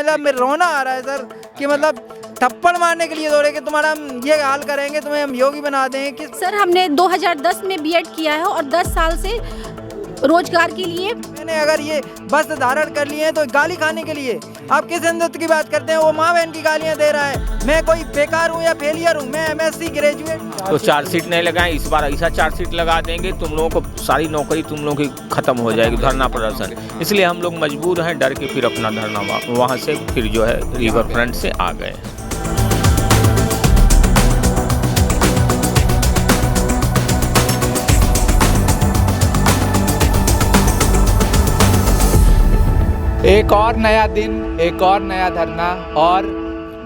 मतलब मेरे रोना आ रहा है सर कि मतलब थप्पड़ मारने के लिए दौड़े कि तुम्हारा हम ये हाल करेंगे, तुम्हें हम योगी बना देंगे कि सर हमने 2010 में बीएड किया है और 10 साल से रोजगार के लिए। मैंने अगर ये वस्त्र धारण कर लिए हैं तो गाली खाने के लिए। आप किस हिंदुत्व की बात करते हैं? वो माँ बहन की गालियां दे रहा है। मैं कोई बेकार हूँ या फेलियर हूँ? मैं एमएससी ग्रेजुएट। तो चार्जशीट नहीं लगाएं, इस बार ऐसा चार्जशीट लगा देंगे तुम लोगों को सारी नौकरी तुम लोगों की खत्म हो जाएगी, धरना प्रदर्शन। इसलिए हम लोग मजबूर हैं, डर के फिर अपना धरना वहाँ से फिर जो है रिवर फ्रंट से आ गए। एक और नया दिन, एक और नया धरना और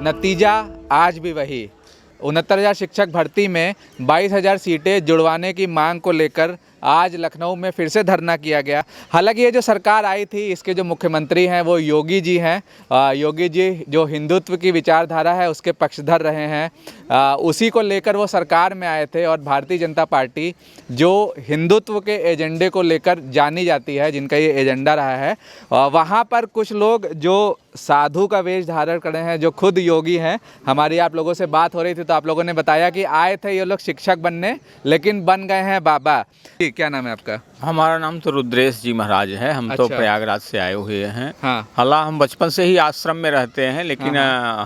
नतीजा आज भी वही। 69,000 शिक्षक भर्ती में 22,000 सीटें जुड़वाने की मांग को लेकर आज लखनऊ में फिर से धरना किया गया। हालांकि ये जो सरकार आई थी इसके जो मुख्यमंत्री हैं वो योगी जी हैं। योगी जी जो हिंदुत्व की विचारधारा है उसके पक्षधर रहे हैं। उसी को लेकर वो सरकार में आए थे और भारतीय जनता पार्टी जो हिंदुत्व के एजेंडे को लेकर जानी जाती है, जिनका ये एजेंडा रहा है, वहाँ पर कुछ लोग जो साधु का वेश धारण कर रहे हैं, जो खुद योगी हैं, हमारी आप लोगों से बात हो रही थी तो आप लोगों ने बताया कि आए थे ये लोग शिक्षक बनने लेकिन बन गए हैं बाबा। क्या नाम है आपका? हमारा नाम तो रुद्रेश जी महाराज है। हम तो अच्छा। प्रयागराज से आए हुए हैं। हाँ। हालांकि हम बचपन से ही आश्रम में रहते हैं, लेकिन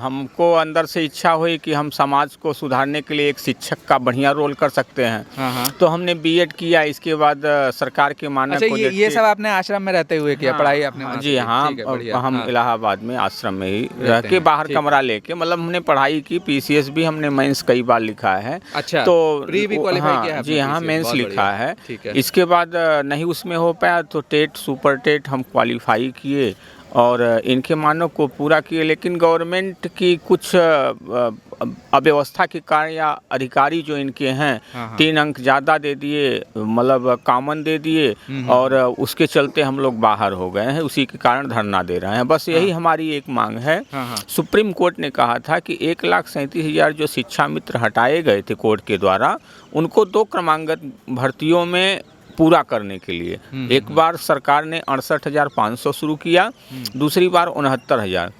हमको अंदर से इच्छा हुई कि हम समाज को सुधारने के लिए एक शिक्षक का बढ़िया रोल कर सकते हैं। हाँ। तो हमने बीएड किया। इसके बाद सरकार के मानक अच्छा, को ये सब आपने आश्रम में रहते हुए किया? पढ़ाई आपने वहाँ से जी की? हाँ, ठीक है, बढ़िया। हम हाँ। इलाहाबाद में आश्रम में ही रह के बाहर कमरा लेके मतलब हमने पढ़ाई की। पीसीएस भी हमने मेंस कई बार लिखा है। अच्छा, तो प्री भी क्वालीफाई किया है जी हाँ, आपने? मेंस बहुत लिखा बढ़िया। है। ठीक है। इसके बाद नहीं उसमें हो पाया तो टेट, सुपर टेट हम क्वालिफाई किए और इनके मानों को पूरा किए। लेकिन गवर्नमेंट की कुछ अव्यवस्था के कारण या अधिकारी जो इनके हैं, हाँ। 3 अंक ज़्यादा दे दिए, मतलब कॉमन दे दिए और उसके चलते हम लोग बाहर हो गए हैं। उसी के कारण धरना दे रहे हैं। बस यही हमारी एक मांग है। हाँ। सुप्रीम कोर्ट ने कहा था कि 1,37,000 जो शिक्षा मित्र हटाए गए थे कोर्ट के द्वारा, उनको 2 क्रमांगत भर्तियों में पूरा करने के लिए एक बार सरकार ने 68,500 शुरू किया, दूसरी बार 69,000।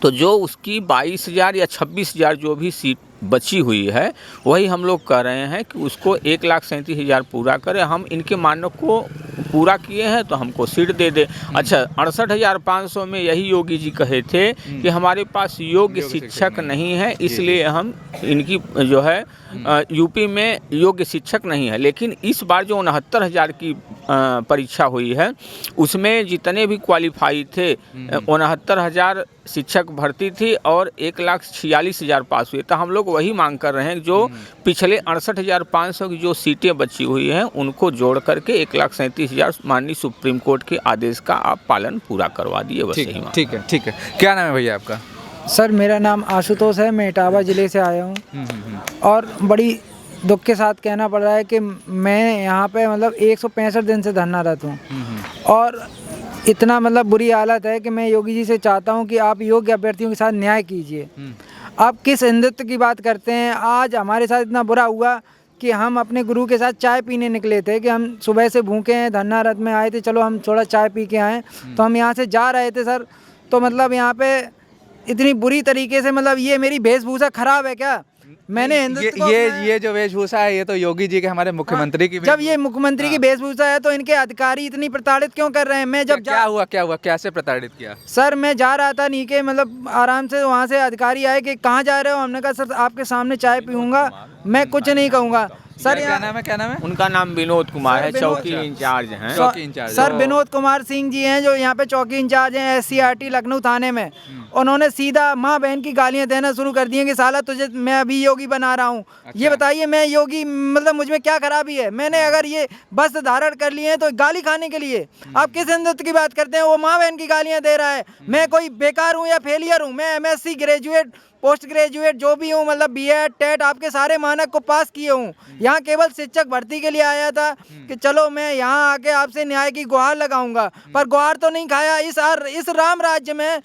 तो जो उसकी 22,000 या 26,000 जो भी सीट बची हुई है, वही हम लोग कह रहे हैं कि उसको 1,37,000 पूरा करें। हम इनके मानक को पूरा किए हैं तो हमको सीट दे दे। अच्छा, 68,500 में यही योगी जी कहे थे कि हमारे पास योग्य शिक्षक नहीं है, इसलिए हम इनकी जो है यूपी में योग्य शिक्षक नहीं है। लेकिन इस बार जो 69,000 की परीक्षा हुई है उसमें जितने भी क्वालिफाई थे 69,000 शिक्षक भर्ती थी और 1,46,000 पास हुए। तो हम लोग वही मांग कर रहे हैं जो पिछले 68,500 की जो सीटें बची हुई हैं उनको जोड़ करके 1,37,000 माननीय सुप्रीम कोर्ट के आदेश का आप पालन पूरा करवा दिए। बस यही मांग। ठीक है। क्या नाम है भैया आपका? सर मेरा नाम आशुतोष है, मैं इटावा ज़िले से आया हूँ और बड़ी दुख के साथ कहना पड़ रहा है कि मैं यहाँ पे मतलब 165 दिन से धरनारत हूँ और इतना मतलब बुरी हालत है कि मैं योगी जी से चाहता हूँ कि आप योग्य अभ्यर्थियों के साथ न्याय कीजिए। आप किस हिंदुत्व की बात करते हैं? आज हमारे साथ इतना बुरा हुआ कि हम अपने गुरु के साथ चाय पीने निकले थे कि हम सुबह से भूखे हैं, धरनारत में आए थे, चलो हम थोड़ा चाय पी के आएँ। तो हम यहाँ से जा रहे थे सर, तो मतलब यहाँ पे इतनी बुरी तरीके से मतलब ये मेरी वेशभूषा खराब है क्या? मैंने ये जो वेशभूषा है ये तो योगी जी के, हमारे मुख्यमंत्री की। जब ये मुख्यमंत्री की वेशभूषा है तो इनके अधिकारी इतनी प्रताड़ित क्यों कर रहे हैं? मैं जब क्या हुआ कैसे प्रताड़ित किया? सर मैं जा रहा था नीचे मतलब आराम से, वहाँ से अधिकारी आए कि कहाँ जा रहे हो? हमने कहा सर आपके सामने चाय पीऊँगा, मैं कुछ नहीं कहूँगा। सर क्या नाम है? उनका नाम विनोद कुमार है, चौकी इंचार्ज हैं। सर विनोद कुमार सिंह जी हैं जो यहाँ पे चौकी इंचार्ज हैं SCRT लखनऊ थाने में। उन्होंने सीधा माँ बहन की गालियाँ देना शुरू कर दी हैं कि साला तुझे मैं अभी योगी बना रहा हूँ। अच्छा। ये बताइए मैं योगी मतलब मुझ में क्या खराबी है? मैंने अगर ये वस्त्र धारण कर लिए हैं तो गाली खाने के लिए। आप किस हिंदुत्व की बात करते हैं? वो माँ बहन की गालियाँ दे रहा है। मैं कोई बेकार हूँ या फेलियर हूँ? मैं MSC ग्रेजुएट, पोस्ट ग्रेजुएट जो भी हूँ, मतलब BEd टेट आपके सारे मानक को पास किए हूँ। यहाँ केवल शिक्षक भर्ती के लिए आया था कि चलो मैं यहाँ आके आपसे न्याय की गुहार लगाऊंगा, पर गुहार तो नहीं खाया। इस राम राज्य में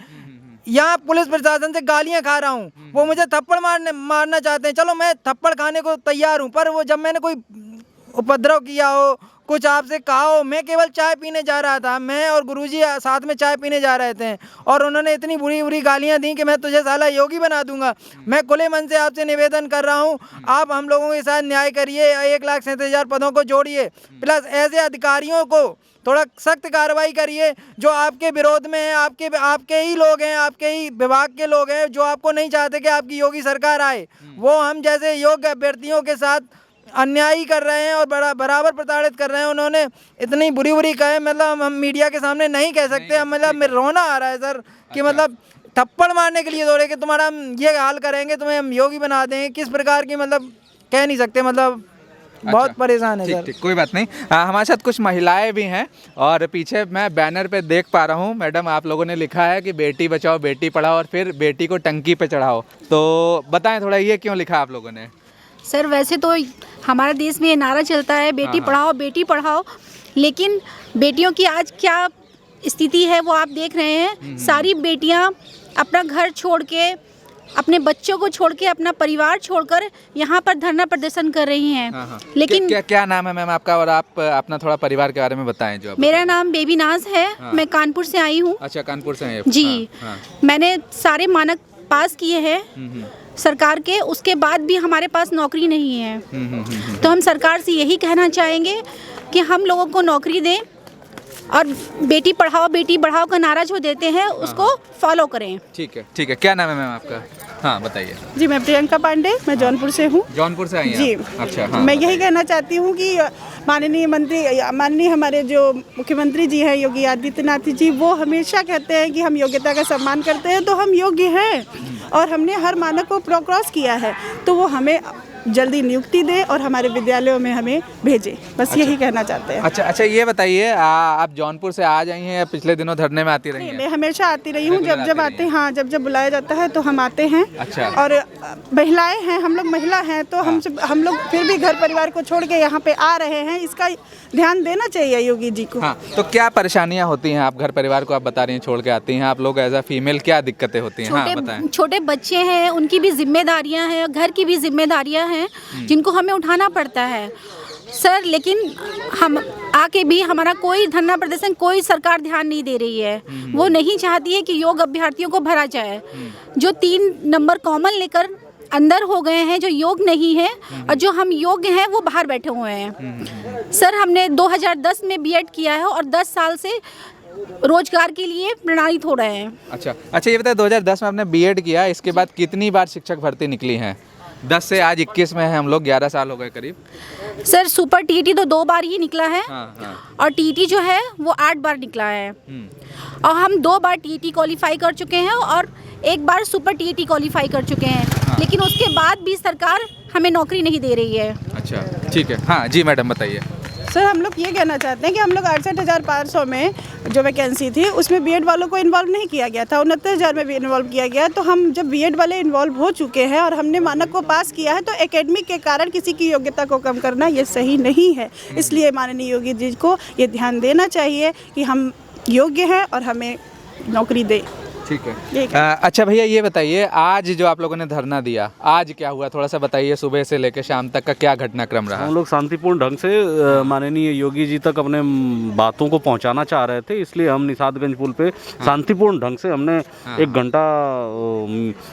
यहाँ पुलिस प्रशासन से गालियाँ खा रहा हूँ, वो मुझे थप्पड़ मारना चाहते हैं। चलो मैं थप्पड़ खाने को तैयार हूँ, पर वो जब मैंने कोई उपद्रव किया हो, कुछ आपसे कहा हो। मैं केवल चाय पीने जा रहा था, मैं और गुरुजी साथ में चाय पीने जा रहे थे और उन्होंने इतनी बुरी बुरी गालियां दी कि मैं तुझे साला योगी बना दूंगा। मैं खुले मन से आपसे निवेदन कर रहा हूं, आप हम लोगों के साथ न्याय करिए, 1,37,000 पदों को जोड़िए, प्लस ऐसे अधिकारियों को थोड़ा सख्त कार्रवाई करिए जो आपके विरोध में है, आपके ही लोग हैं, आपके ही विभाग के लोग हैं जो आपको नहीं चाहते कि आपकी योगी सरकार आए। वो हम जैसे योग्य अभ्यर्थियों के साथ अन्यायी कर रहे हैं और बराबर प्रताड़ित कर रहे हैं। उन्होंने इतनी बुरी बुरी कहे, मतलब हम मीडिया के सामने नहीं कह सकते। मतलब मेरे रोना आ रहा है सर कि मतलब थप्पड़ मारने के लिए दौड़े कि तुम्हारा हम ये हाल करेंगे, तुम्हें हम योगी बना देंगे, किस प्रकार की मतलब कह नहीं सकते। मतलब बहुत परेशान है सर। ठीक, कोई बात नहीं। हमारे साथ कुछ महिलाएं भी हैं और पीछे मैं बैनर पे देख पा रहा हूँ मैडम, आप लोगों ने लिखा है कि बेटी बचाओ बेटी पढ़ाओ और फिर बेटी को टंकी पे चढ़ाओ, तो बताएं थोड़ा ये क्यों लिखा आप लोगों ने? सर वैसे तो हमारे देश में ये नारा चलता है बेटी पढ़ाओ बेटी पढ़ाओ, लेकिन बेटियों की आज क्या स्थिति है वो आप देख रहे हैं। सारी बेटियां अपना घर छोड़ के, अपने बच्चों को छोड़ के, अपना परिवार छोड़कर यहाँ पर धरना प्रदर्शन कर रही हैं। लेकिन क्या नाम है मैम आपका, और आप अपना थोड़ा परिवार के बारे में बताएं। जो मेरा नाम बेबी नाज है। मैं कानपुर से आई हूँ। अच्छा, कानपुर से हैं जी। मैंने सारे मानक पास किए हैं सरकार के, उसके बाद भी हमारे पास नौकरी नहीं है। तो हम सरकार से यही कहना चाहेंगे कि हम लोगों को नौकरी दें और बेटी पढ़ाओ बेटी बढ़ाओ का नारा जो देते हैं उसको फॉलो करें। ठीक है, ठीक है। क्या नाम है मैम आपका? हाँ बताइए। जी मैं प्रियंका पांडे, मैं जौनपुर से हूँ। जौनपुर से आई हैं जी। अच्छा। मैं यही कहना चाहती हूँ कि माननीय हमारे जो मुख्यमंत्री जी हैं योगी आदित्यनाथ जी, वो हमेशा कहते हैं कि हम योग्यता का सम्मान करते हैं, तो हम योग्य हैं और हमने हर मानक को क्रॉस किया है, तो वो हमें जल्दी नियुक्ति दे और हमारे विद्यालयों में हमें भेजे, बस यही कहना चाहते हैं। अच्छा, ये बताइए आप जौनपुर से आज आई हैं या पिछले दिनों धरने में आती रही हैं? मैं हमेशा आती रही हूँ, जब आते हैं, हाँ जब बुलाया जाता है तो हम आते हैं। अच्छा। और महिलाएं हैं, हम लोग महिला हैं, तो हम लोग फिर भी घर परिवार को छोड़ के यहाँ पे आ रहे हैं, इसका ध्यान देना चाहिए योगी जी को। हाँ, तो क्या परेशानियाँ होती हैं? आप घर परिवार को आप बता रही हैं छोड़ के आती हैं, आप लोग एज अ फीमेल क्या दिक्कतें होती हैं? हाँ बताएं। छोटे बच्चे हैं, उनकी भी जिम्मेदारियां हैं, घर की भी जिम्मेदारियां हैं जिनको हमें उठाना पड़ता है सर। लेकिन हम आके भी हमारा कोई धरना प्रदर्शन, कोई सरकार ध्यान नहीं दे रही है। वो नहीं चाहती है कि योग अभ्यर्थियों को भरा जाए। जो 3 नंबर कॉमन लेकर अंदर हो गए हैं, जो योग नहीं है, और जो हम योग्य हैं वो बाहर बैठे हुए हैं। सर हमने 2010 में बीएड किया है और 10 साल से रोजगार के लिए प्रणीत हो रहे हैं। अच्छा, ये बताए 2010 में आपने बीएड किया, इसके बाद कितनी बार शिक्षक भर्ती निकली हैं? 10 से आज 21 में है हम लोग, 11 साल हो गए करीब। सर सुपर टीटी तो 2 बार ही निकला है। हाँ। और टीटी जो है वो 8 बार निकला है। और हम 2 बार टीटी क्वालिफाई कर चुके हैं और 1 बार सुपर टीटी क्वालिफाई कर चुके हैं। लेकिन उसके बाद भी सरकार हमें नौकरी नहीं दे रही है। अच्छा, ठीक है। हाँ जी मैडम बताइए। सर हम लोग ये कहना चाहते हैं कि हम लोग 68,500 में जो वैकेंसी थी उसमें बीएड वालों को इन्वॉल्व नहीं किया गया था, 69,000 में भी इन्वॉल्व किया गया। तो हम जब बीएड वाले इन्वॉल्व हो चुके हैं और हमने मानक को पास किया है, तो एकेडमिक के कारण किसी की योग्यता को कम करना ये सही नहीं है। इसलिए माननीय योगी जी को ये ध्यान देना चाहिए कि हम योग्य हैं और हमें नौकरी दे। ठीक है। अच्छा भैया ये बताइए, आज जो आप लोगों ने धरना दिया, आज क्या हुआ थोड़ा सा बताइए, सुबह से लेकर शाम तक का क्या घटनाक्रम रहा? हम लोग शांतिपूर्ण ढंग से माननीय योगी जी तक अपने बातों को पहुंचाना चाह रहे थे, इसलिए हम निषादगंज पुल पे शांतिपूर्ण ढंग से हमने 1 घंटा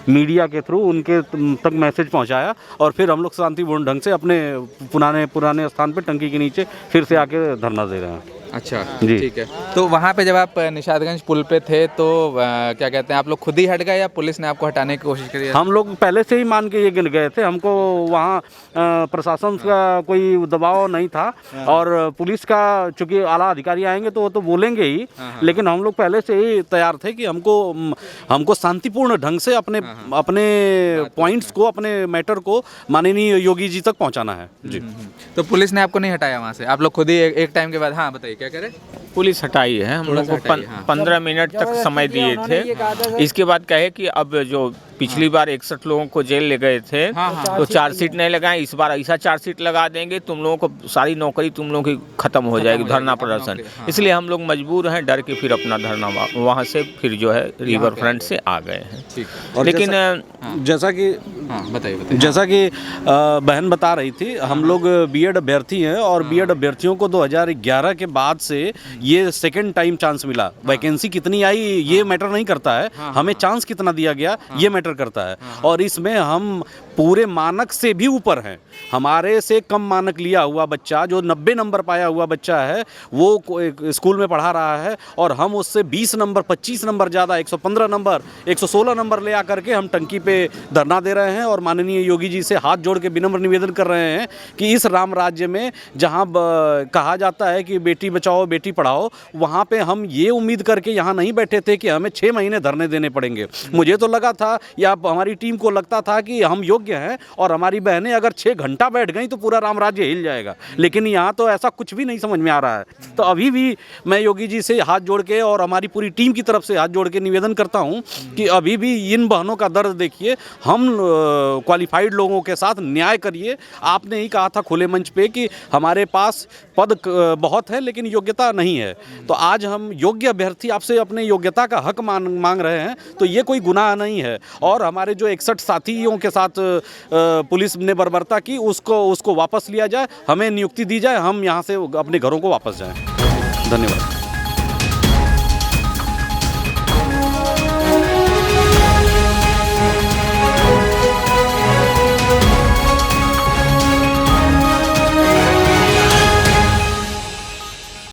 मीडिया के थ्रू उनके तक मैसेज पहुंचाया और फिर हम लोग शांतिपूर्ण ढंग से अपने पुराने स्थान पे टंकी के नीचे फिर से आके धरना दे रहे हैं। अच्छा जी, ठीक है। तो वहाँ पे जब आप निषादगंज पुल पे थे तो क्या कहते हैं, आप लोग खुद ही हट गए या पुलिस ने आपको हटाने की कोशिश करी? हम लोग पहले से ही मान के ये गिन गए थे, हमको वहाँ प्रशासन का कोई दबाव नहीं था और पुलिस का चूंकि आला अधिकारी आएंगे तो वो तो बोलेंगे ही, लेकिन हम लोग पहले से ही तैयार थे कि हमको शांतिपूर्ण ढंग से अपने पॉइंट्स को, अपने मैटर को माननीय योगी जी तक पहुँचाना है जी। तो पुलिस ने आपको नहीं हटाया वहाँ से? आप लोग खुद ही एक टाइम के बाद? हाँ बताइए क्या करें? पुलिस हटाई है, हम लोग को 15 मिनट तक समय दिए थे। इसके बाद कहे कि अब जो पिछली बार 61 लोगों को जेल ले गए थे, तो चार्जशीट नहीं लगाए, इस बार ऐसा चार्जशीट लगा देंगे तुम लोगों को सारी नौकरी तुम लोगों की खत्म हो जाएगी, धरना प्रदर्शन। इसलिए हम लोग मजबूर हैं, डर के फिर अपना धरना वहाँ से फिर जो है रिवर फ्रंट से आ गए हैं। लेकिन जैसा कि बताइए जैसा कि बहन बता रही थी, हम लोग बीएड अभ्यर्थी हैं और बीएड अभ्यर्थियों को 2011 के बाद से ये सेकंड टाइम चांस मिला। वैकेंसी कितनी आई ये मैटर नहीं करता है, हमें चांस कितना दिया गया ये मैटर करता है। और इसमें हम पूरे मानक से भी ऊपर हैं। हमारे से कम मानक लिया हुआ बच्चा, जो 90 नंबर पाया हुआ बच्चा है, वो स्कूल में पढ़ा रहा है और हम उससे 20 नंबर 25 नंबर ज़्यादा 115 नंबर 116 नंबर ले आकर के हम टंकी पे धरना दे रहे हैं। और माननीय योगी जी से हाथ जोड़ के विनम्र निवेदन कर रहे हैं कि इस राम राज्य में जहाँ कहा जाता है कि बेटी बचाओ बेटी पढ़ाओ, वहाँ पे हम ये उम्मीद करके यहाँ नहीं बैठे थे कि हमें 6 महीने धरने देने पड़ेंगे। मुझे तो लगा था या हमारी टीम को लगता था कि हम योग्य हैं और हमारी बहनें अगर 6 घंटा बैठ गई तो पूरा राम राज्य हिल जाएगा, लेकिन यहाँ तो ऐसा कुछ भी नहीं समझ में आ रहा है। तो अभी भी मैं योगी जी से हाथ जोड़ के और हमारी पूरी टीम की तरफ से हाथ जोड़ के निवेदन करता हूँ कि अभी भी इन बहनों का दर्द देखिए, हम क्वालिफाइड लोगों के साथ न्याय करिए। आपने ही कहा था खुले मंच पे कि हमारे पास पद बहुत है लेकिन योग्यता नहीं है, तो आज हम योग्य अभ्यर्थी आपसे अपने योग्यता का हक मांग रहे हैं, तो ये कोई गुनाह नहीं है। और हमारे जो 61 साथियों के साथ पुलिस ने बर्बरता की उसको वापस लिया जाए, हमें नियुक्ति दी जाए, हम यहाँ से अपने घरों को वापस जाएं। धन्यवाद।